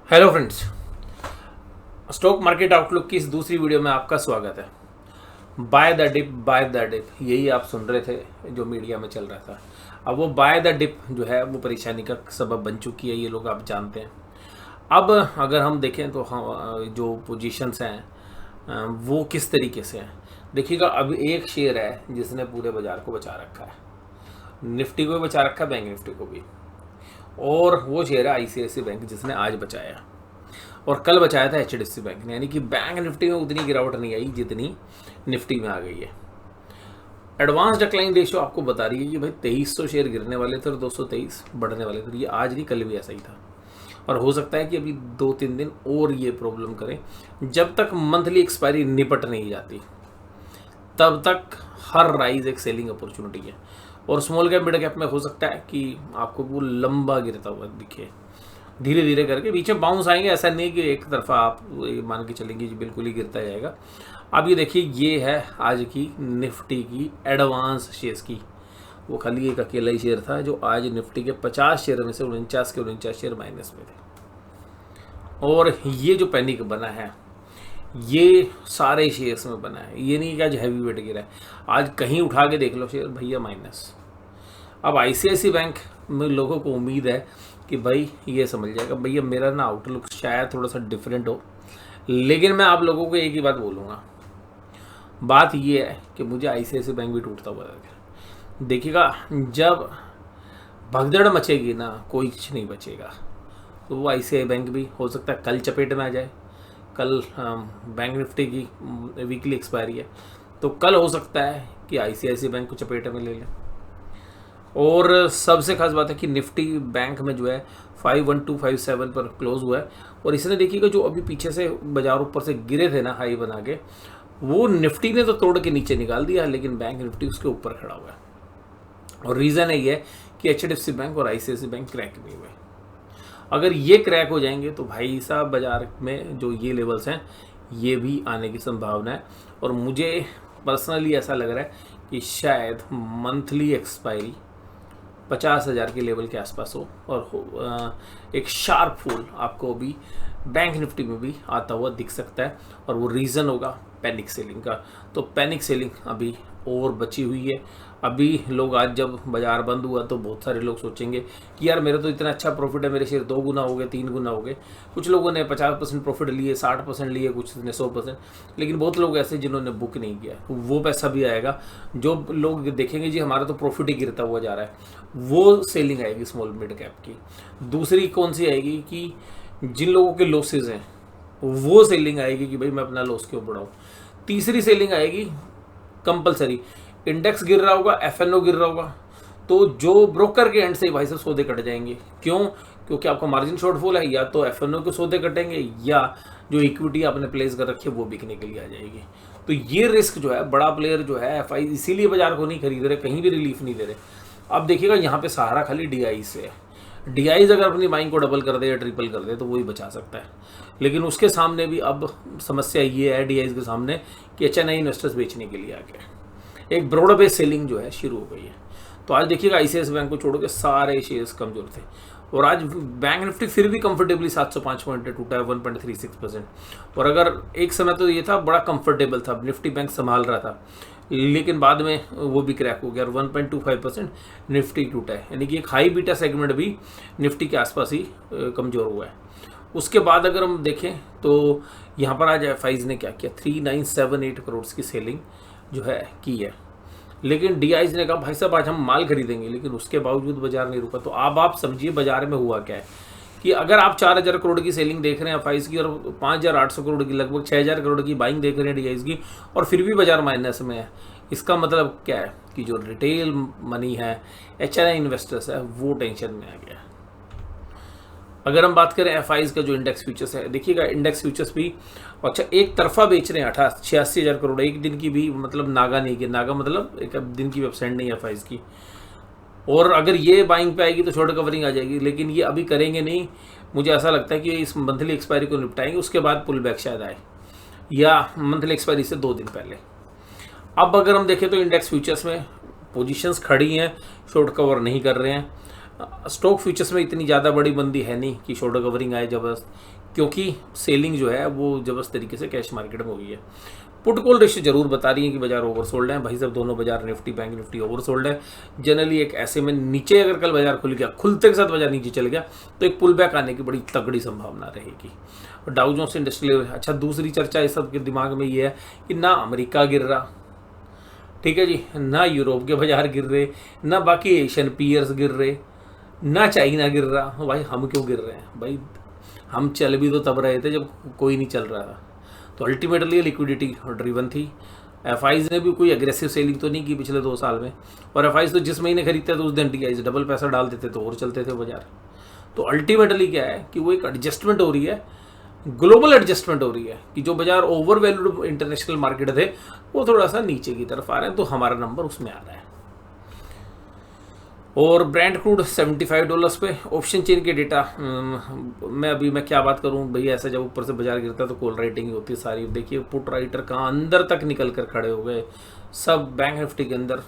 Hello friends, stock market outlook की इस दूसरी वीडियो में आपका स्वागत है। Buy the dip buy the dip, यही आप सुन रहे थे जो मीडिया में चल रहा था। अब वो बाय द डिप जो है वो परेशानी का सबब बन चुकी है, ये लोग आप जानते हैं। अब अगर हम देखें तो हम जो पोजीशंस हैं वो किस तरीके से हैं देखिएगा। अब एक शेयर है जिसने पूरे बाजार को बचा रखा है, निफ्टी को भी बचा रखा है, बैंक निफ्टी को भी। और वो शेयर है आईसीआईसी बैंक, जिसने आज बचाया और कल बचाया था एचडीएफसी बैंक ने। यानी कि बैंक निफ्टी में उतनी गिरावट नहीं आई जितनी निफ्टी में आ गई है। एडवांस डिक्लाइन रेशियो आपको बता रही है कि भाई 2300 शेयर गिरने वाले थे और 223 बढ़ने वाले थे। ये आज नहीं, कल भी ऐसा ही था और हो सकता है कि अभी 2-3 दिन और ये प्रॉब्लम करें। जब तक मंथली एक्सपायरी निपट नहीं जाती तब तक हर राइज एक सेलिंग अपॉर्चुनिटी है। और स्मॉल कैप मिड कैप में हो सकता है कि आपको वो लंबा गिरता हुआ दिखे, धीरे धीरे करके बीच में बाउंस आएंगे। ऐसा नहीं कि एक तरफा आप मान के चलेंगे जी बिल्कुल ही गिरता जाएगा। अब ये देखिए, ये है आज की निफ्टी की एडवांस शेयर्स की। वो खाली एक अकेला ही शेयर था जो आज निफ्टी के 50 शेयर में से 49 के 49 शेयर माइनस में थे। और ये जो पैनिक बना है ये सारे शेयर्स में बना है। ये नहीं कि आज हैवी वेट गिरा है, आज कहीं उठा के देख लो शेयर भैया माइनस। अब आईसीआईसी बैंक में लोगों को उम्मीद है कि भाई ये समझ जाएगा। भैया मेरा ना आउटलुक शायद थोड़ा सा डिफरेंट हो, लेकिन मैं आप लोगों को एक ही बात बोलूँगा। बात ये है कि मुझे आईसीआईसी बैंक भी टूटता हुआ देखिएगा। जब भगदड़ मचेगी ना, कोई कुछ नहीं बचेगा। तो वो आईसीआई बैंक भी हो सकता है कल चपेट में आ जाए। कल बैंक निफ्टी की वीकली एक्सपायरी है, तो कल हो सकता है कि आईसीआईसी बैंक को चपेट में ले लें। और सबसे खास बात है कि निफ्टी बैंक में जो है 51257 पर क्लोज हुआ है। और इसने देखिएगा जो अभी पीछे से बाजार ऊपर से गिरे थे ना हाई बना के, वो निफ्टी ने तो तोड़ के नीचे निकाल दिया, लेकिन बैंक निफ्टी उसके ऊपर खड़ा हुआ है। और रीज़न है ये कि एचडीएफसी बैंक और आईसीआईसी बैंक क्रैक नहीं हुए। अगर ये क्रैक हो जाएंगे तो भाई साहब बाजार में जो ये लेवल्स हैं ये भी आने की संभावना है। और मुझे पर्सनली ऐसा लग रहा है कि शायद मंथली एक्सपायरी 50,000 के लेवल के आसपास हो और एक शार्प फॉल आपको अभी बैंक निफ्टी में भी आता हुआ दिख सकता है। और वो रीज़न होगा पैनिक सेलिंग का। तो पैनिक सेलिंग अभी और बची हुई है। अभी लोग आज जब बाजार बंद हुआ तो बहुत सारे लोग सोचेंगे कि यार मेरा तो इतना अच्छा प्रॉफिट है, मेरे शेयर 2 गुना हो गए, 3 गुना हो गए। कुछ लोगों ने 50% प्रॉफिट लिए, 60% लिए, कुछ ने 100%। लेकिन बहुत लोग ऐसे जिन्होंने बुक नहीं किया, तो वो पैसा भी आएगा। जो लोग देखेंगे जी हमारा तो प्रॉफिट ही गिरता हुआ जा रहा है, वो सेलिंग आएगी स्मॉल मिड कैप की। दूसरी कौन सी आएगी कि जिन लोगों के लॉसेज हैं वो सेलिंग आएगी कि भाई मैं अपना लॉस क्यों बढ़ाऊँ। तीसरी सेलिंग आएगी कंपलसरी, इंडेक्स गिर रहा होगा, एफएनओ गिर रहा होगा, तो जो ब्रोकर के एंड से भाई से सौदे कट जाएंगे। क्यों? क्योंकि आपका मार्जिन शॉर्टफॉल है, या तो एफएनओ के सौदे कटेंगे या जो इक्विटी आपने प्लेस कर रखी है वो बिकने के लिए आ जाएगी। तो ये रिस्क जो है, बड़ा प्लेयर जो है एफआई इसीलिए बाजार को नहीं खरीद रहे, कहीं भी रिलीफ नहीं दे रहे। अब देखिएगा यहाँ पे सहारा खाली डीआई से है। डीआईज अगर अपनी बाइंग को डबल कर दे या ट्रिपल कर दे तो वही बचा सकता है। लेकिन उसके सामने भी अब समस्या ये है डीआईज के सामने कि एचएनआई इन्वेस्टर्स बेचने के लिए आ गए। एक ब्रॉड बेस सेलिंग जो है शुरू हो गई है। तो आज देखिएगा आईसीआईसी बैंक को छोड़ के सारे शेयर्स कमजोर थे। और आज बैंक निफ्टी फिर भी कंफर्टेबली 705 पॉइंट टूटा है, 1.36%। और अगर एक समय तो ये था बड़ा कंफर्टेबल था, निफ्टी बैंक संभाल रहा था, लेकिन बाद में वो भी क्रैक हो गया और 1.25% निफ्टी टूटा है। यानी कि एक हाई बीटा सेगमेंट भी निफ्टी के आसपास ही कमज़ोर हुआ है। उसके बाद अगर हम देखें तो यहाँ पर आज एफआईज ने क्या किया, 3978 करोड़ की सेलिंग जो है की है। लेकिन डीआईज ने कहा भाई साहब आज हम माल खरीदेंगे, लेकिन उसके बावजूद बाजार नहीं रुका। तो अब आप समझिए बाजार में हुआ क्या है कि अगर आप 4000 करोड़ की सेलिंग देख रहे हैं एफआईज की और 5800 करोड़ की, लगभग 6000 करोड़ की बाइंग देख रहे हैं डीआईज की, और फिर भी बाजार माइनस में है, इसका मतलब क्या है कि जो रिटेल मनी है, एचएनआई इन्वेस्टर्स है, वो टेंशन में आ गया। अगर हम बात करें एफआईज का जो इंडेक्स फ्यूचर्स है, देखिएगा इंडेक्स फ्यूचर्स भी अच्छा एक तरफा बेच रहे हैं। 86,000 करोड़ एक दिन की भी, मतलब नागा नहीं की, नागा मतलब एक दिन की वेबसाइट नहीं है एफआईज की। और अगर ये बाइंग पे आएगी तो शॉर्ट कवरिंग आ जाएगी, लेकिन ये अभी करेंगे नहीं। मुझे ऐसा लगता है कि इस मंथली एक्सपायरी को निपटाएंगे, उसके बाद पुल बैक शायद आए, या मंथली एक्सपायरी से 2 दिन पहले। अब अगर हम देखें तो इंडेक्स फ्यूचर्स में पोजीशंस खड़ी हैं, शॉर्ट कवर नहीं कर रहे हैं। स्टॉक फ्यूचर्स में इतनी ज़्यादा बड़ी मंदी है नहीं कि शॉर्ट कवरिंग आए ज़बरदस्त, क्योंकि सेलिंग जो है वो ज़बरदस्त तरीके से कैश मार्केट में हो गई है। पुट कॉल रेशियो जरूर बता रही है कि बाजार ओवरसोल्ड है। भाई साहब दोनों बाजार निफ्टी बैंक निफ्टी ओवरसोल्ड है। जनरली एक ऐसे में नीचे अगर कल बाजार खुल गया, खुलते के साथ बाजार नीचे चल गया, तो एक पुल बैक आने की बड़ी तगड़ी संभावना रहेगी। और डाउ जोन्स इंडस्ट्रियल, अच्छा दूसरी चर्चा इस सब के दिमाग में ये है कि ना अमेरिका गिर रहा, ठीक है जी, ना यूरोप के बाजार गिर रहे, ना बाकी एशियन पीयर्स गिर रहे, ना चाइना गिर रहा। भाई हम क्यों गिर रहे हैं? भाई हम चल भी तो तब रहे थे जब कोई नहीं चल रहा था। तो अल्टीमेटली लिक्विडिटी ड्रिवन थी। एफआईज ने भी कोई एग्रेसिव सेलिंग तो नहीं की पिछले 2 साल में, और एफआईज तो जिस महीने खरीदते थे उस दिन टीआईज डबल पैसा डाल देते तो और चलते थे बाजार। तो अल्टीमेटली क्या है कि वो एक एडजस्टमेंट हो रही है, ग्लोबल एडजस्टमेंट हो रही है कि जो बाजार ओवर वैल्यूड इंटरनेशनल मार्केट थे वो थोड़ा सा नीचे की तरफ आ रहे हैं, तो हमारा नंबर उसमें आ रहा है। और ब्रांड क्रूड $75 पे। ऑप्शन चेन के डेटा मैं क्या बात करूं भैया, ऐसा जब ऊपर से बाजार गिरता है तो कॉल राइटिंग होती है सारी। देखिए पुट राइटर कहाँ अंदर तक निकल कर खड़े हो गए सब बैंक निफ्टी के अंदर।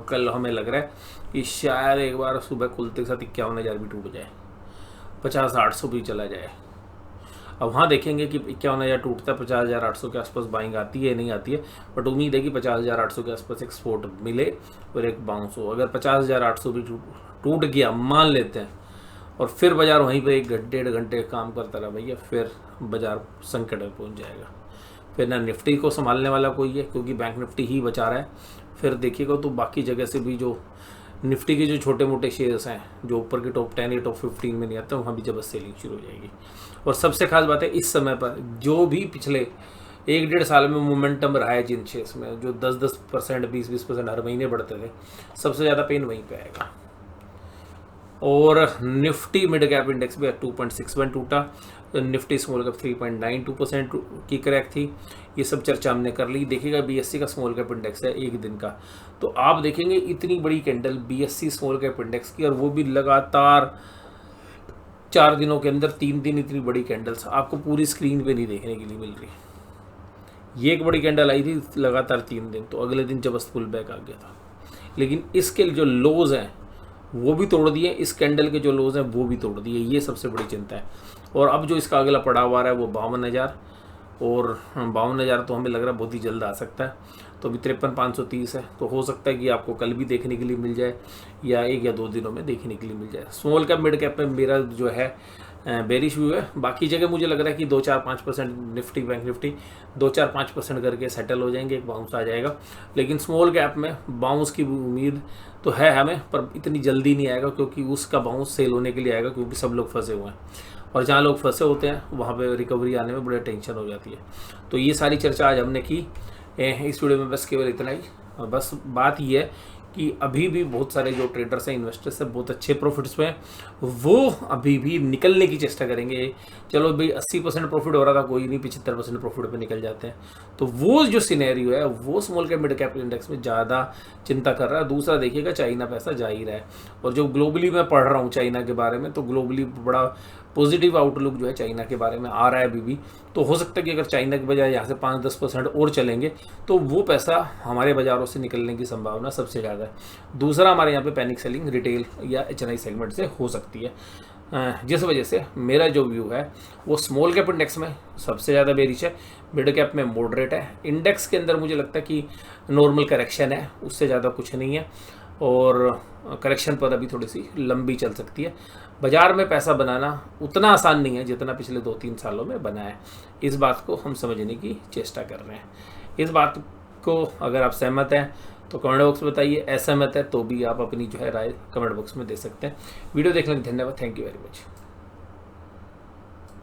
कल हमें लग रहा है कि शायद एक बार सुबह खुलते के साथ 51,000 भी टूट जाए, 50,800 भी चला जाए। अब वहाँ देखेंगे कि 51,000 टूटता है, 50,800 के आसपास बाइंग आती है नहीं आती है, बट उम्मीद है कि 50,800 के आसपास एक सपोर्ट मिले और एक बाउंस हो। अगर 50,800 भी टूट गया मान लेते हैं और फिर बाजार वहीं पे 1-1.5 घंटे काम करता रहा भैया, फिर बाजार संकट में पहुँच जाएगा। फिर ना निफ्टी को संभालने वाला कोई है, क्योंकि बैंक निफ्टी ही बचा रहा है। फिर देखिएगा तो बाकी जगह से भी जो निफ्टी के जो छोटे मोटे शेयर्स हैं जो ऊपर के टॉप 10 या टॉप 15 में नहीं आते, वहाँ भी जब सेलिंग शुरू हो जाएगी। और सबसे खास बात है इस समय पर जो भी पिछले 1-1.5 साल में मोमेंटम रहा है जिन शेयर्स में, जो 10-10%, 20-20% हर महीने बढ़ते थे, सबसे ज़्यादा पेन वहीं पे आएगा। और निफ्टी मिड कैप इंडेक्स भी 2.61 टूटा, निफ्टी स्मॉल कैप 3.92% की क्रैक थी। ये सब चर्चा हमने कर ली। देखिएगा बीएससी का स्मॉल कैप इंडेक्स है एक दिन का, तो आप देखेंगे इतनी बड़ी candle BSc small cap index की, और वो भी लगातार 4 दिनों के अंदर 3 दिन इतनी बड़ी कैंडल्स आपको पूरी स्क्रीन पे नहीं देखने के लिए मिल रही। ये एक बड़ी कैंडल आई थी लगातार 3 दिन, तो अगले दिन जबरदस्त पुल बैक आ गया था। लेकिन इसके जो लोज हैं वो भी तोड़ दिए, इस कैंडल के जो लोज हैं वो भी तोड़ दिए, ये सबसे बड़ी चिंता है। और अब जो इसका अगला पड़ाव आ रहा है वो 52,000, और 52,000 तो हमें लग रहा है बहुत ही जल्द आ सकता है। तो अभी 53,530 है, तो हो सकता है कि आपको कल भी देखने के लिए मिल जाए या 1 या 2 दिनों में देखने के लिए मिल जाए। स्मॉल कैप मिड कैप में मेरा जो है बेरिश व्यू है। बाकी जगह मुझे लग रहा है कि 2-4-5% निफ्टी बैंक निफ्टी 2-4-5% करके सेटल हो जाएंगे, एक बाउंस आ जाएगा। लेकिन स्मॉल कैप में बाउंस की उम्मीद तो है हमें, पर इतनी जल्दी नहीं आएगा, क्योंकि उसका बाउंस सेल होने के लिए आएगा, क्योंकि सब लोग फंसे हुए हैं, और जहाँ लोग फंसे होते हैं वहाँ पे रिकवरी आने में बड़ी टेंशन हो जाती है। तो ये सारी चर्चा आज हमने की इस वीडियो में, बस केवल इतना ही। और बस बात ये है कि अभी भी बहुत सारे जो ट्रेडर्स हैं, इन्वेस्टर्स हैं, बहुत अच्छे प्रॉफिट्स में, वो अभी भी निकलने की चेष्टा करेंगे। चलो भाई 80% प्रॉफिट हो रहा था, कोई नहीं, 75% प्रॉफिट पे निकल जाते हैं। तो वो जो सिनेरियो है वो small cap mid cap index में ज़्यादा चिंता कर रहा है। दूसरा देखिएगा चाइना पैसा जा ही रहा है, और जो ग्लोबली मैं पढ़ रहा हूँ चाइना के बारे में, तो ग्लोबली बड़ा पॉजिटिव आउटलुक जो है चाइना के बारे में आ रहा है अभी भी। तो हो सकता है कि अगर चाइना के बजाय यहाँ से 5-10% और चलेंगे तो वो पैसा हमारे बाज़ारों से निकलने की संभावना सबसे ज़्यादा है। दूसरा, हमारे यहाँ पे पैनिक सेलिंग रिटेल या एचएनआई सेगमेंट से हो सकती है, जिस वजह से मेरा जो व्यू है वो स्मॉल कैप इंडेक्स में सबसे ज़्यादा बेरिश है, मिड कैप में मॉडरेट है। इंडेक्स के अंदर मुझे लगता है कि नॉर्मल करेक्शन है, उससे ज़्यादा कुछ नहीं है, और करेक्शन पर अभी थोड़ी सी लंबी चल सकती है। बाज़ार में पैसा बनाना उतना आसान नहीं है जितना पिछले 2-3 सालों में बना है। इस बात को हम समझने की चेष्टा कर रहे हैं। इस बात को अगर आप सहमत हैं तो कमेंट बॉक्स में बताइए, असहमत है तो भी आप अपनी जो है राय कमेंट बॉक्स में दे सकते हैं। वीडियो देखने के लिए धन्यवाद। Thank you very much.